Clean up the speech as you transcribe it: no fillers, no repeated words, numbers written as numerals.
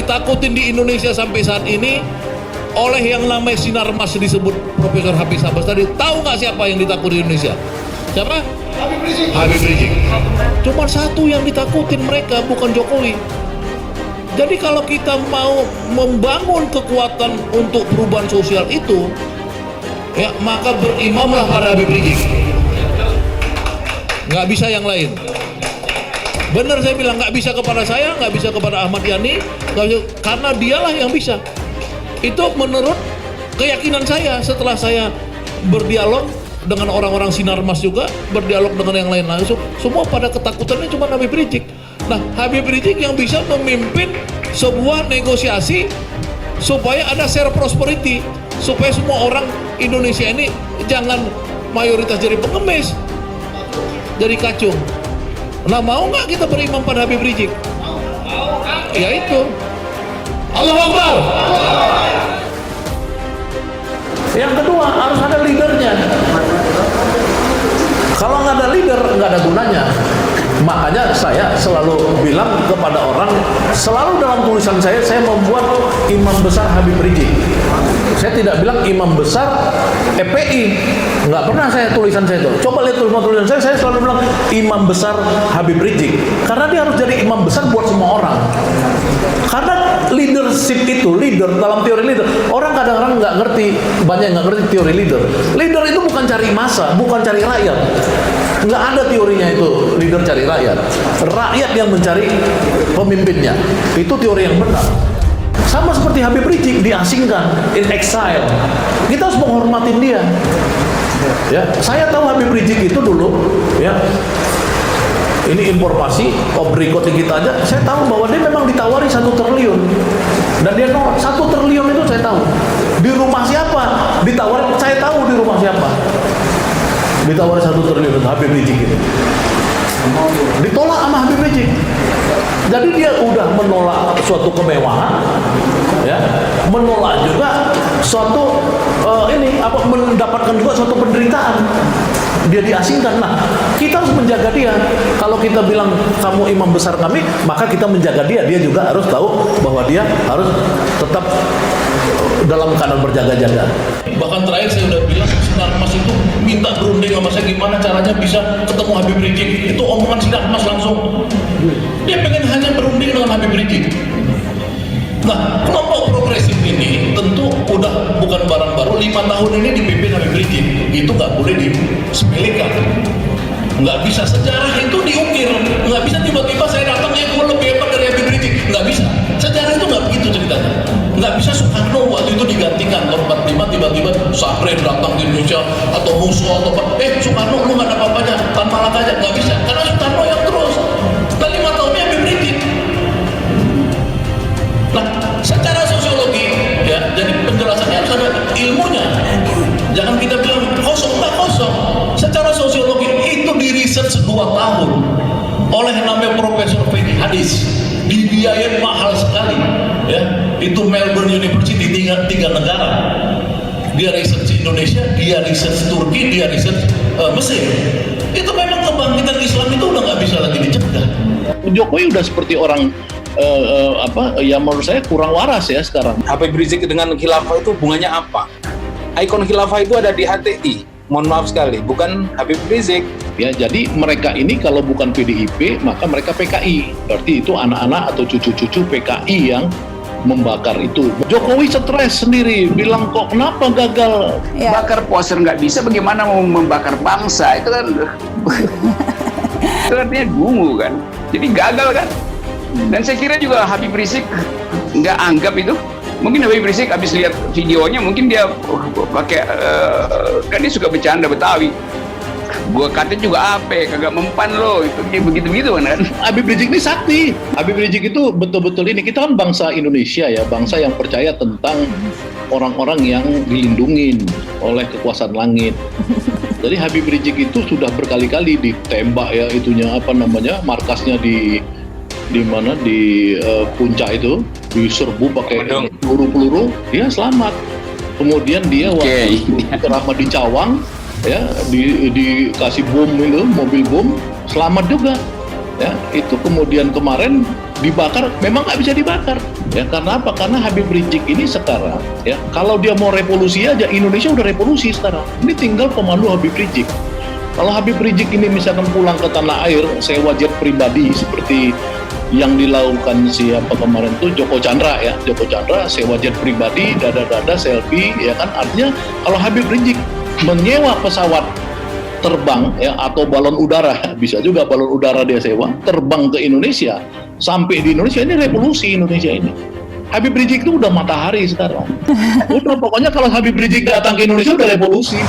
ditakutin di Indonesia sampai saat ini oleh yang namanya Sinarmas disebut Profesor Hafiz Abbas tadi. Tahu nggak siapa yang ditakuti di Indonesia? Siapa? Habib Rizik. Cuma satu yang ditakutin mereka, bukan Jokowi. Jadi kalau kita mau membangun kekuatan untuk perubahan sosial itu, ya maka berimamlah pada Habib Rizik. Nggak bisa yang lain. Benar saya bilang, nggak bisa kepada saya, nggak bisa kepada Ahmad Yani, nggak bisa, karena dialah yang bisa. Itu menurut keyakinan saya setelah saya berdialog dengan orang-orang Sinarmas juga, berdialog dengan yang lain langsung, semua pada ketakutannya cuma Habib Rizik. Nah, Habib Rizik yang bisa memimpin sebuah negosiasi supaya ada share prosperity, supaya semua orang Indonesia ini jangan mayoritas jadi pengemis, jadi kacung. Nah, mau nggak kita berimam pada Habib Rizik? Ya itu. Allahu Akbar. Yang kedua, harus ada leadernya. Kalau nggak ada leader, nggak ada gunanya. Makanya saya selalu bilang kepada orang, selalu dalam tulisan saya membuat imam besar Habib Rizik. Saya tidak bilang imam besar FPI, nggak pernah saya tulisan saya itu. Coba lihat tulisan saya selalu bilang imam besar Habib Rizik, karena dia harus jadi imam besar buat semua orang. Karena leadership itu, leader dalam teori leader, orang kadang-kadang nggak ngerti, banyak nggak ngerti teori leader. Leader itu bukan cari massa, bukan cari rakyat. Nggak ada teorinya itu leader cari rakyat. Rakyat yang mencari pemimpinnya. Itu teori yang benar. Sama seperti Habib Rizik diasingkan, in exile. Kita harus menghormatin dia. Ya, saya tahu Habib Rizik itu dulu, ya. Ini informasi off record kita aja. Saya tahu bahwa dia memang ditawari 1 triliun, dan dia nolak. 1 triliun itu saya tahu. Di rumah siapa? Ditawari. Saya tahu di rumah siapa. Ditawari 1 triliun Habib Rizik itu. Ditolak sama Habib Rizik. Jadi dia udah menolak suatu kemewahan, ya, menolak juga suatu mendapatkan juga suatu penderitaan. Dia diasingkan. Nah, kita harus menjaga dia. Kalau kita bilang kamu imam besar kami, maka kita menjaga dia. Dia juga harus tahu bahwa dia harus tetap dalam keadaan berjaga-jaga. Bahkan terakhir saya udah bilang, Sinarmas itu minta berunding sama saya gimana caranya bisa ketemu Habib Rizik. Itu omongan Sinarmas langsung. Dia pengen hanya berunding dengan Habib Rizik. Nah, kelompok progresif ini tentu udah bukan barang baru. 5 tahun ini dipimpin Habib Rizik. Itu nggak boleh disepelekan. Nggak bisa, sejarah itu diukir. Nggak bisa tiba-tiba saya datang, gue lebih hebat dari Habib Rizik. Nggak bisa. Sejarah itu nggak begitu ceritanya. Nggak bisa Soekarno waktu itu digantikan tahun 45, tiba-tiba Sahrul datang ke Indonesia atau Musuh atau apa. Soekarno lu nggak ada apa-apanya, Tan Malaka aja. Nggak bisa, karena Soekarno yang terus. Dan 5 tahunnya Habib Rizik. Nah, secara sosiologi, ya, jadi penjelasannya harus ada ilmunya. Jangan kita bilang kosong, nggak kosong. Secara sosiologi itu diriset 2 tahun oleh namanya Profesor Fethi Hadis, dibiayain mahal sekali, ya. Itu Melbourne University, 3 negara. Dia riset di Indonesia, dia riset Turki, dia riset Mesir. Itu memang kebangkitan Islam itu udah nggak bisa lagi dicegah. Jokowi udah seperti orang ya menurut saya kurang waras ya sekarang. Habib Rizik dengan khilafah itu hubungannya apa? Ikon khilafah itu ada di HTI. Mohon maaf sekali, bukan Habib Rizik. Ya, jadi mereka ini kalau bukan PDIP, maka mereka PKI. Berarti itu anak-anak atau cucu-cucu PKI yang membakar itu. Jokowi stres sendiri, bilang kok kenapa gagal? Ya. Bakar poster nggak bisa, bagaimana mau membakar bangsa? Itu kan itu artinya dungu kan. Jadi gagal kan. Dan saya kira juga Habib Rizik nggak anggap itu. Mungkin Habib Rizik habis lihat videonya, mungkin dia pakai kan dia suka bercanda Betawi. Gua kata juga apa, kagak mempan lo, itu begitu-begitu kan. Habib Rizik ini sakti. Habib Rizik itu betul-betul ini, kita kan bangsa Indonesia ya, bangsa yang percaya tentang orang-orang yang dilindungin oleh kekuasaan langit. Jadi Habib Rizik itu sudah berkali-kali ditembak ya, itunya apa namanya, markasnya di mana di puncak itu diserbu pakai peluru-peluru, dia selamat. Kemudian dia waktu ceramah di Cawang ya dikasih bom itu, mobil bom, selamat juga ya. Itu kemudian kemarin dibakar, memang nggak bisa dibakar. Ya, karena apa? Karena Habib Rizik ini sekarang, ya, kalau dia mau revolusi aja, Indonesia udah revolusi sekarang. Ini tinggal pemandu Habib Rizik. Kalau Habib Rizik ini misalkan pulang ke tanah air, sewa jet pribadi seperti yang dilakukan siapa kemarin tuh Joko Chandra, ya, Joko Chandra sewa jet pribadi, dada-dada selfie, ya kan? Artinya kalau Habib Rizik menyewa pesawat terbang, ya, atau balon udara, bisa juga balon udara dia sewa, terbang ke Indonesia, sampai di Indonesia, ini revolusi Indonesia ini. Habib Rizik itu udah matahari sekarang. Udah, pokoknya kalau Habib Rizik datang ke Indonesia udah revolusi.